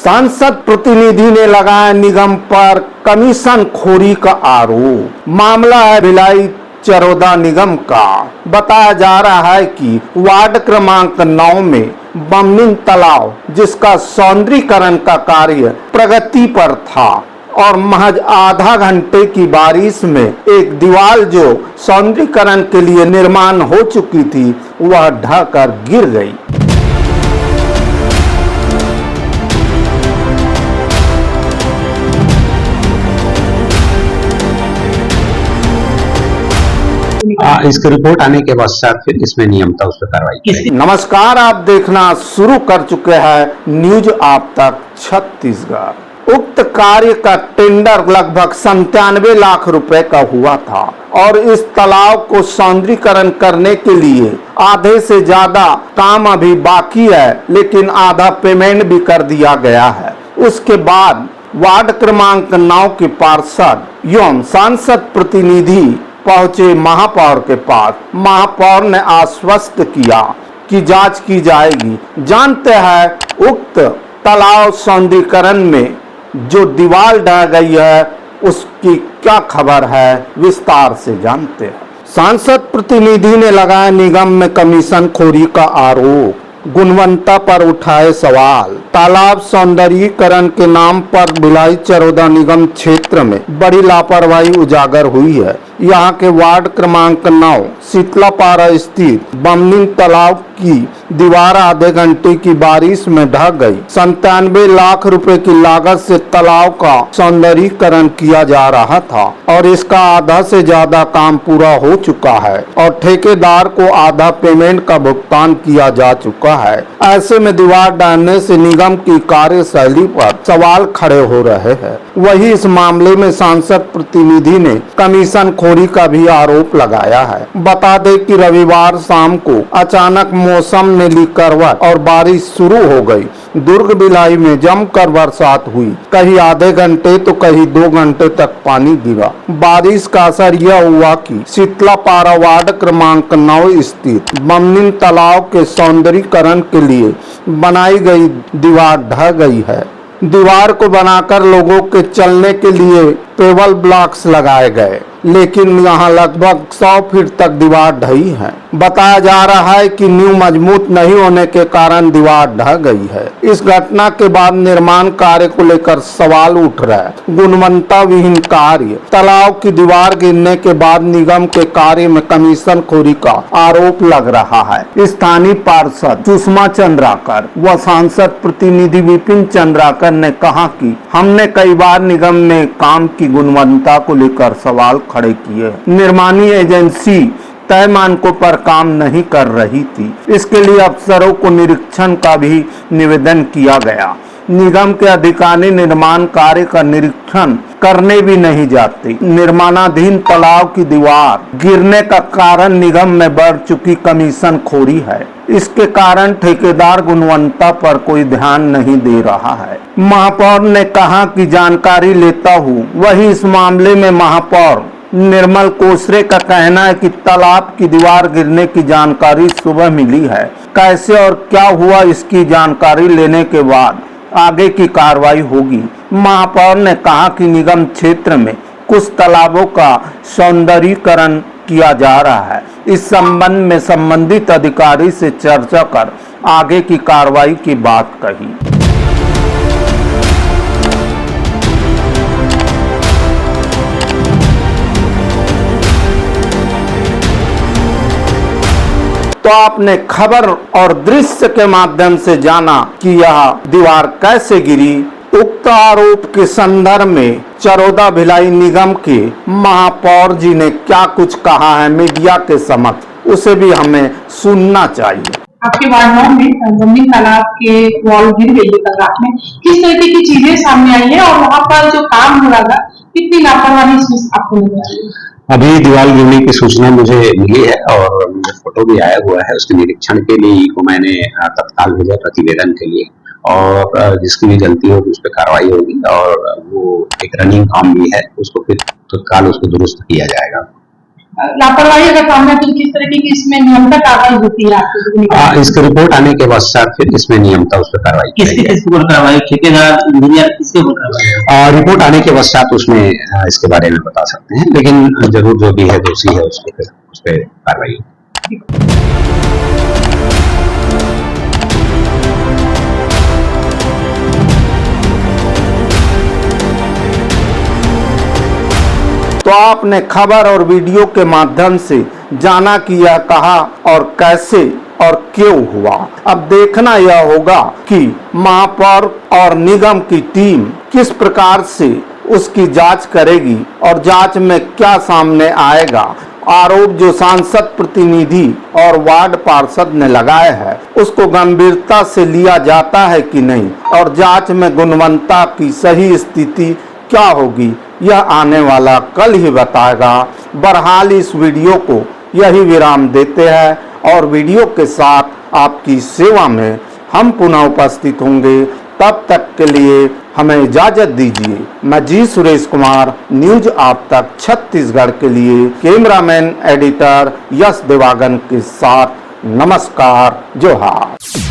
सांसद प्रतिनिधि ने लगाया निगम पर कमीशन खोरी का आरोप। मामला है भिलाई चरोदा निगम का। बताया जा रहा है कि वार्ड क्रमांक 9 में बमनिन तालाब, जिसका सौंदर्यीकरण का कार्य प्रगति पर था और महज आधा घंटे की बारिश में एक दीवार जो सौंदर्यीकरण के लिए निर्माण हो चुकी थी वह ढहकर गिर गई। इसकी रिपोर्ट आने के पश्चात फिर इसमें नियमता उस पर कार्रवाई की। नमस्कार, आप देखना शुरू कर चुके हैं न्यूज आप तक छत्तीसगढ़। उक्त कार्य का टेंडर लगभग 97 लाख रुपए का हुआ था और इस तालाब को सौंदर्यीकरण करने के लिए आधे से ज्यादा काम अभी बाकी है, लेकिन आधा पेमेंट भी कर दिया गया है। उसके बाद वार्ड क्रमांक 9 के पार्षद एवं सांसद प्रतिनिधि पहुंचे महापौर के पास। महापौर ने आश्वस्त किया कि जांच की जाएगी। जानते हैं उक्त तालाब सौंदर्यीकरण में जो दीवार ढह गई है उसकी क्या खबर है, विस्तार से जानते हैं। सांसद प्रतिनिधि ने लगाया निगम में कमीशन खोरी का आरोप, गुणवत्ता पर उठाए सवाल। तालाब सौंदर्यीकरण के नाम पर भिलाई चरोदा निगम क्षेत्र में बड़ी लापरवाही उजागर हुई है। यहाँ के वार्ड क्रमांक 9 शीतलापारा स्थित बमनिन तालाब की दीवार आधे घंटे की बारिश में ढह गई। 97 लाख रुपए की लागत से तालाब का सौंदर्यीकरण किया जा रहा था और इसका आधा से ज्यादा काम पूरा हो चुका है और ठेकेदार को आधा पेमेंट का भुगतान किया जा चुका है। ऐसे में दीवार डालने से निगम की कार्यशैली पर सवाल खड़े हो रहे हैं। वही इस मामले में सांसद प्रतिनिधि ने कमीशन खोरी का भी आरोप लगाया है। बता दें कि रविवार शाम को अचानक मौसम ने ली करवट और बारिश शुरू हो गई। दुर्ग भिलाई में जमकर बरसात हुई। कहीं आधे घंटे तो कहीं 2 घंटे तक पानी गिरा। बारिश का असर यह हुआ कि शीतलापारा वार्ड क्रमांक 9 स्थित बमनिन तालाब के सौंदर्यीकरण के लिए बनाई गई दीवार ढह गई है। दीवार को बनाकर लोगों के चलने के लिए पेबल ब्लॉक्स लगाए गए, लेकिन यहाँ लगभग 100 फीट तक दीवार ढही है। बताया जा रहा है कि नींव मजबूत नहीं होने के कारण दीवार ढह गई है। इस घटना के बाद निर्माण कार्य को लेकर सवाल उठ रहा है। गुणवत्ता विहीन कार्य, तालाब की दीवार गिरने के बाद निगम के कार्य में कमीशन खोरी का आरोप लग रहा है। स्थानीय पार्षद सुषमा चंद्राकर व सांसद प्रतिनिधि विपिन चंद्राकर ने कहा कि हमने कई बार निगम में काम की गुणवत्ता को लेकर सवाल खड़े किए। निर्माणी एजेंसी तय मानकों पर काम नहीं कर रही थी। इसके लिए अफसरों को निरीक्षण का भी निवेदन किया गया। निगम के अधिकारी निर्माण कार्य का निरीक्षण करने भी नहीं जाते। निर्माणाधीन तालाब की दीवार गिरने का कारण निगम में बढ़ चुकी कमीशन खोरी है। इसके कारण ठेकेदार गुणवत्ता पर कोई ध्यान नहीं दे रहा है। महापौर ने कहा कि जानकारी लेता हूँ। वही इस मामले में महापौर निर्मल कोसरे का कहना है कि तालाब की दीवार गिरने की जानकारी सुबह मिली है। कैसे और क्या हुआ इसकी जानकारी लेने के बाद आगे की कार्रवाई होगी। महापौर ने कहा कि निगम क्षेत्र में कुछ तालाबों का सौंदर्यीकरण किया जा रहा है। इस संबंध में संबंधित अधिकारी से चर्चा कर आगे की कार्रवाई की बात कही। तो आपने खबर और दृश्य के माध्यम से जाना कि यह दीवार कैसे गिरी। उक्त आरोप के संदर्भ में चरोदा भिलाई निगम के महापौर जी ने क्या कुछ कहा है मीडिया के समक्ष, उसे भी हमें सुनना चाहिए। आपके वार्ड 9 में बमनिन तालाब के वॉल गिर गई है कल रात में, किस तरीके की चीजें सामने आई है और वहाँ पर जो काम हो रहा था कितनी लापरवाही इसमें आपको नजर आई है? अभी दीवार गिरने की सूचना मुझे मिली है और मुझे फोटो भी आया हुआ है। उसके निरीक्षण के लिए को मैंने तत्काल भेजा प्रतिवेदन के लिए, और जिसकी भी गलती होगी उस पर कार्रवाई होगी और वो एक रनिंग काम भी है, उसको फिर तत्काल उसको दुरुस्त किया जाएगा। लापरवाही अगर सामने तो किस तरीके की इसमें नियमता कार्रवाई होती है आपकी? इसकी रिपोर्ट आने के पश्चात फिर इसमें नियमता उस पर कार्रवाई की किसके किसके ऊपर कार्रवाई, ठेकेदार, इंजीनियर, किसके ऊपर कार्रवाई? रिपोर्ट आने के पश्चात उसमें इसके बारे में बता सकते हैं, लेकिन जरूर जो भी है दोषी है उसको फिर उस पर कार्रवाई होगी। तो आपने खबर और वीडियो के माध्यम से जाना कि यह कहाँ और कैसे और क्यों हुआ। अब देखना यह होगा कि महापौर और निगम की टीम किस प्रकार से उसकी जांच करेगी और जांच में क्या सामने आएगा। आरोप जो सांसद प्रतिनिधि और वार्ड पार्षद ने लगाए है उसको गंभीरता से लिया जाता है कि नहीं, और जांच में गुणवत्ता की सही स्थिति क्या होगी यह आने वाला कल ही बताएगा। बहरहाल इस वीडियो को यही विराम देते हैं और वीडियो के साथ आपकी सेवा में हम पुनः उपस्थित होंगे। तब तक के लिए हमें इजाजत दीजिए। मैं जी सुरेश कुमार, न्यूज आप तक छत्तीसगढ़ के लिए कैमरामैन एडिटर यश देवागन के साथ नमस्कार, जोहार।